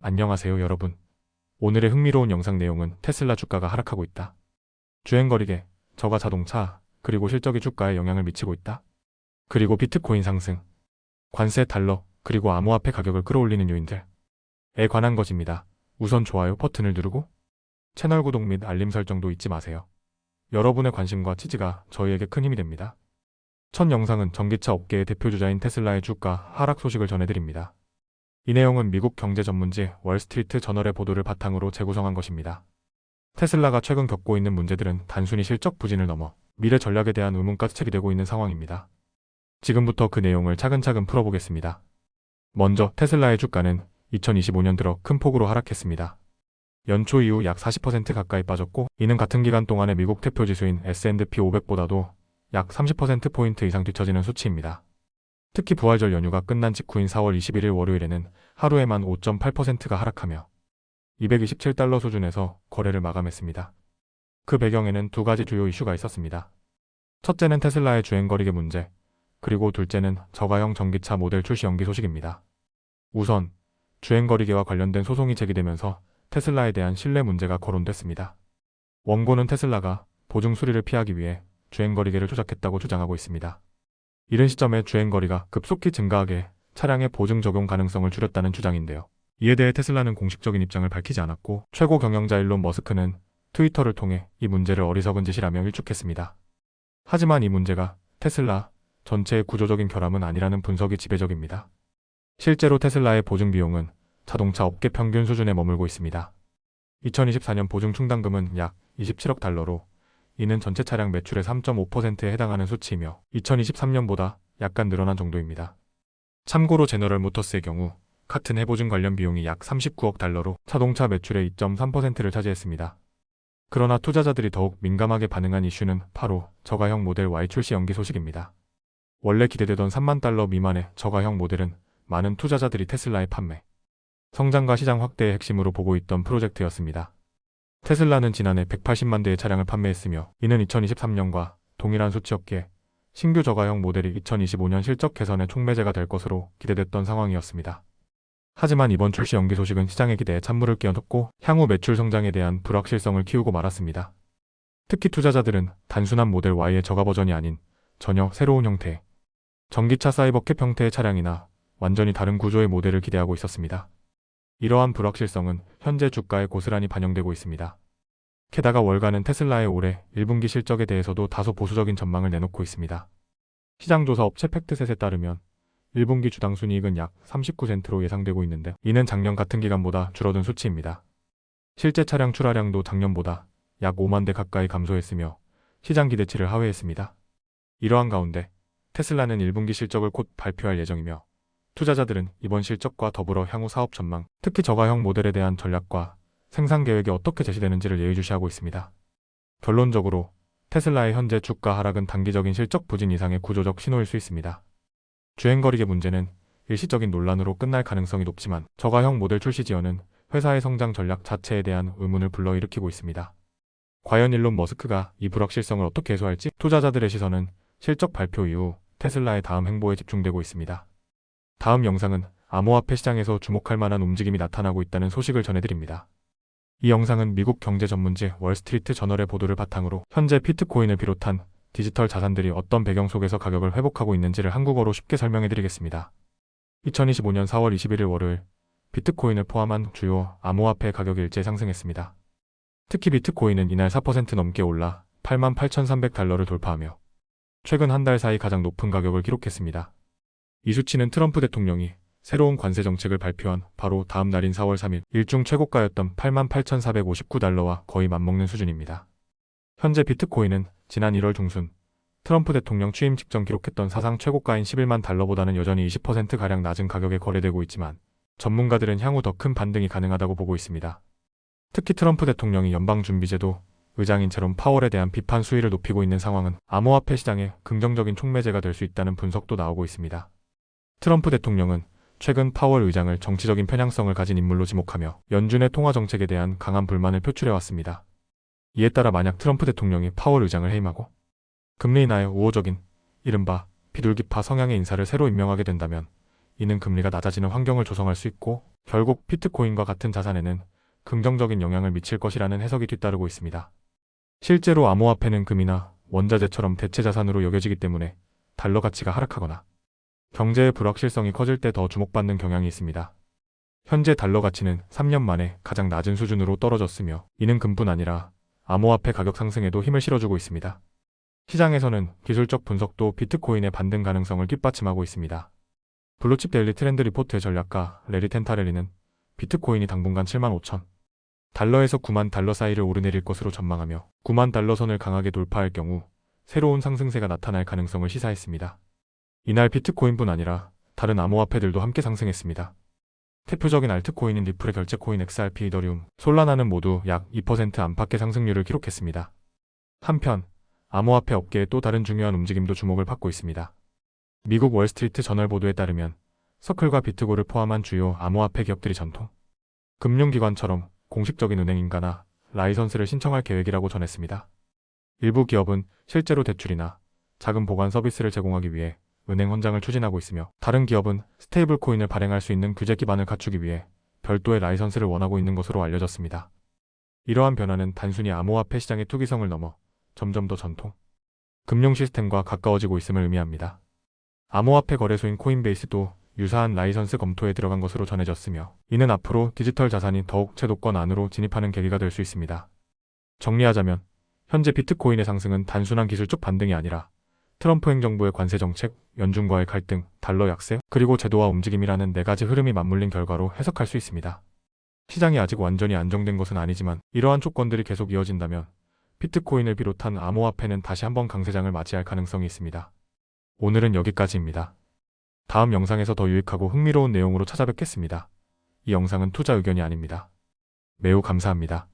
안녕하세요 여러분. 오늘의 흥미로운 영상 내용은 테슬라 주가가 하락하고 있다. 주행거리계, 저가 자동차, 그리고 실적이 주가에 영향을 미치고 있다. 그리고 비트코인 상승, 관세 달러, 그리고 암호화폐 가격을 끌어올리는 요인들에 관한 것입니다. 우선 좋아요 버튼을 누르고 채널 구독 및 알림 설정도 잊지 마세요. 여러분의 관심과 지지가 저희에게 큰 힘이 됩니다. 첫 영상은 전기차 업계의 대표주자인 테슬라의 주가 하락 소식을 전해드립니다. 이 내용은 미국 경제 전문지 월스트리트 저널의 보도를 바탕으로 재구성한 것입니다. 테슬라가 최근 겪고 있는 문제들은 단순히 실적 부진을 넘어 미래 전략에 대한 의문까지 제기되고 있는 상황입니다. 지금부터 그 내용을 차근차근 풀어보겠습니다. 먼저 테슬라의 주가는 2025년 들어 큰 폭으로 하락했습니다. 연초 이후 약 40% 가까이 빠졌고, 이는 같은 기간 동안의 미국 대표지수인 S&P 500보다도 약 30%포인트 이상 뒤처지는 수치입니다. 특히 부활절 연휴가 끝난 직후인 4월 21일 월요일에는 하루에만 5.8%가 하락하며 227달러 수준에서 거래를 마감했습니다. 그 배경에는 두 가지 주요 이슈가 있었습니다. 첫째는 테슬라의 주행거리계 문제, 그리고 둘째는 저가형 전기차 모델 출시 연기 소식입니다. 우선 주행거리계와 관련된 소송이 제기되면서 테슬라에 대한 신뢰 문제가 거론됐습니다. 원고는 테슬라가 보증 수리를 피하기 위해 주행거리계를 조작했다고 주장하고 있습니다. 이른 시점에 주행거리가 급속히 증가하게 차량의 보증 적용 가능성을 줄였다는 주장인데요. 이에 대해 테슬라는 공식적인 입장을 밝히지 않았고, 최고 경영자 일론 머스크는 트위터를 통해 이 문제를 어리석은 짓이라며 일축했습니다. 하지만 이 문제가 테슬라 전체의 구조적인 결함은 아니라는 분석이 지배적입니다. 실제로 테슬라의 보증 비용은 자동차 업계 평균 수준에 머물고 있습니다. 2024년 보증 충당금은 약 27억 달러로, 이는 전체 차량 매출의 3.5%에 해당하는 수치이며 2023년보다 약간 늘어난 정도입니다. 참고로 제너럴 모터스의 경우 같은 해보증 관련 비용이 약 39억 달러로 자동차 매출의 2.3%를 차지했습니다. 그러나 투자자들이 더욱 민감하게 반응한 이슈는 바로 저가형 모델 Y 출시 연기 소식입니다. 원래 기대되던 3만 달러 미만의 저가형 모델은 많은 투자자들이 테슬라의 판매, 성장과 시장 확대의 핵심으로 보고 있던 프로젝트였습니다. 테슬라는 지난해 180만 대의 차량을 판매했으며, 이는 2023년과 동일한 수치였기에 신규 저가형 모델이 2025년 실적 개선의 촉매제가 될 것으로 기대됐던 상황이었습니다. 하지만 이번 출시 연기 소식은 시장의 기대에 찬물을 끼얹었고, 향후 매출 성장에 대한 불확실성을 키우고 말았습니다. 특히 투자자들은 단순한 모델 Y의 저가 버전이 아닌 전혀 새로운 형태의 전기차 사이버캡 형태의 차량이나 완전히 다른 구조의 모델을 기대하고 있었습니다. 이러한 불확실성은 현재 주가에 고스란히 반영되고 있습니다. 게다가 월가는 테슬라의 올해 1분기 실적에 대해서도 다소 보수적인 전망을 내놓고 있습니다. 시장조사 업체 팩트셋에 따르면 1분기 주당 순이익은 약 39센트로 예상되고 있는데, 이는 작년 같은 기간보다 줄어든 수치입니다. 실제 차량 출하량도 작년보다 약 5만 대 가까이 감소했으며 시장 기대치를 하회했습니다. 이러한 가운데 테슬라는 1분기 실적을 곧 발표할 예정이며, 투자자들은 이번 실적과 더불어 향후 사업 전망, 특히 저가형 모델에 대한 전략과 생산 계획이 어떻게 제시되는지를 예의주시하고 있습니다. 결론적으로 테슬라의 현재 주가 하락은 단기적인 실적 부진 이상의 구조적 신호일 수 있습니다. 주행거리계 문제는 일시적인 논란으로 끝날 가능성이 높지만, 저가형 모델 출시 지연은 회사의 성장 전략 자체에 대한 의문을 불러일으키고 있습니다. 과연 일론 머스크가 이 불확실성을 어떻게 해소할지, 투자자들의 시선은 실적 발표 이후 테슬라의 다음 행보에 집중되고 있습니다. 다음 영상은 암호화폐 시장에서 주목할 만한 움직임이 나타나고 있다는 소식을 전해드립니다. 이 영상은 미국 경제 전문지 월스트리트 저널의 보도를 바탕으로 현재 비트코인을 비롯한 디지털 자산들이 어떤 배경 속에서 가격을 회복하고 있는지를 한국어로 쉽게 설명해드리겠습니다. 2025년 4월 21일 월요일, 비트코인을 포함한 주요 암호화폐 가격이 일제 상승했습니다. 특히 비트코인은 이날 4% 넘게 올라 88,300달러를 돌파하며 최근 한 달 사이 가장 높은 가격을 기록했습니다. 이 수치는 트럼프 대통령이 새로운 관세 정책을 발표한 바로 다음 날인 4월 3일 일중 최고가였던 88,459달러와 거의 맞먹는 수준입니다. 현재 비트코인은 지난 1월 중순 트럼프 대통령 취임 직전 기록했던 사상 최고가인 11만 달러보다는 여전히 20%가량 낮은 가격에 거래되고 있지만, 전문가들은 향후 더 큰 반등이 가능하다고 보고 있습니다. 특히 트럼프 대통령이 연방준비제도 의장인 제롬 파월에 대한 비판 수위를 높이고 있는 상황은 암호화폐 시장에 긍정적인 촉매제가 될 수 있다는 분석도 나오고 있습니다. 트럼프 대통령은 최근 파월 의장을 정치적인 편향성을 가진 인물로 지목하며 연준의 통화 정책에 대한 강한 불만을 표출해왔습니다. 이에 따라 만약 트럼프 대통령이 파월 의장을 해임하고 금리 인하에 우호적인 이른바 비둘기파 성향의 인사를 새로 임명하게 된다면, 이는 금리가 낮아지는 환경을 조성할 수 있고 결국 비트코인과 같은 자산에는 긍정적인 영향을 미칠 것이라는 해석이 뒤따르고 있습니다. 실제로 암호화폐는 금이나 원자재처럼 대체 자산으로 여겨지기 때문에 달러 가치가 하락하거나 경제의 불확실성이 커질 때 더 주목받는 경향이 있습니다. 현재 달러 가치는 3년 만에 가장 낮은 수준으로 떨어졌으며 이는 금뿐 아니라 암호화폐 가격 상승에도 힘을 실어주고 있습니다. 시장에서는 기술적 분석도 비트코인의 반등 가능성을 뒷받침하고 있습니다. 블루칩 데일리 트렌드 리포트의 전략가 레리 텐타렐리는 비트코인이 당분간 75,000 달러에서 9만 달러 사이를 오르내릴 것으로 전망하며 9만 달러 선을 강하게 돌파할 경우 새로운 상승세가 나타날 가능성을 시사했습니다. 이날 비트코인뿐 아니라 다른 암호화폐들도 함께 상승했습니다. 대표적인 알트코인인 리플의 결제코인 XRP, 이더리움, 솔라나는 모두 약 2% 안팎의 상승률을 기록했습니다. 한편 암호화폐 업계의 또 다른 중요한 움직임도 주목을 받고 있습니다. 미국 월스트리트 저널 보도에 따르면 서클과 비트고를 포함한 주요 암호화폐 기업들이 전통 금융기관처럼 공식적인 은행인가나 라이선스를 신청할 계획이라고 전했습니다. 일부 기업은 실제로 대출이나 자금 보관 서비스를 제공하기 위해 은행 헌장을 추진하고 있으며 다른 기업은 스테이블 코인을 발행할 수 있는 규제 기반을 갖추기 위해 별도의 라이선스를 원하고 있는 것으로 알려졌습니다. 이러한 변화는 단순히 암호화폐 시장의 투기성을 넘어 점점 더 전통 금융 시스템과 가까워지고 있음을 의미합니다. 암호화폐 거래소인 코인베이스도 유사한 라이선스 검토에 들어간 것으로 전해졌으며 이는 앞으로 디지털 자산이 더욱 제도권 안으로 진입하는 계기가 될 수 있습니다. 정리하자면 현재 비트코인의 상승은 단순한 기술적 반등이 아니라 트럼프 행정부의 관세 정책, 연준과의 갈등, 달러 약세, 그리고 제도화 움직임이라는 네 가지 흐름이 맞물린 결과로 해석할 수 있습니다. 시장이 아직 완전히 안정된 것은 아니지만 이러한 조건들이 계속 이어진다면 비트코인을 비롯한 암호화폐는 다시 한번 강세장을 맞이할 가능성이 있습니다. 오늘은 여기까지입니다. 다음 영상에서 더 유익하고 흥미로운 내용으로 찾아뵙겠습니다. 이 영상은 투자 의견이 아닙니다. 매우 감사합니다.